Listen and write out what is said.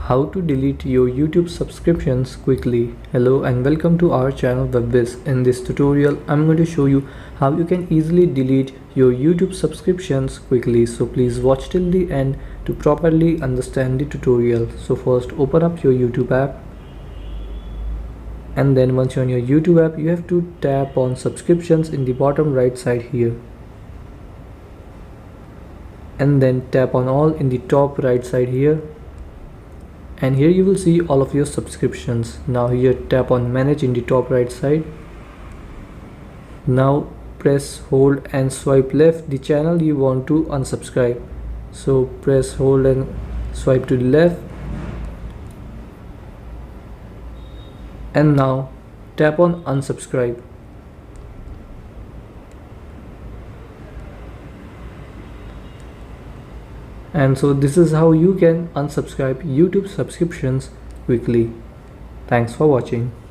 How to delete your YouTube subscriptions quickly. Hello and welcome to our channel Whizz. In this tutorial I'm going to show you how you can easily delete your YouTube subscriptions quickly. So please watch till the end to properly understand the tutorial. So first open up your YouTube app, and then once you're on your YouTube app you have to tap on subscriptions in the bottom right side here, and then tap on all in the top right side here, and here you will see all of your subscriptions. Now here tap on manage in the top right side. Now press hold and swipe left the channel you want to unsubscribe. So press hold and swipe to the left, and now tap on unsubscribe. And so this is how you can unsubscribe YouTube subscriptions quickly. Thanks for watching.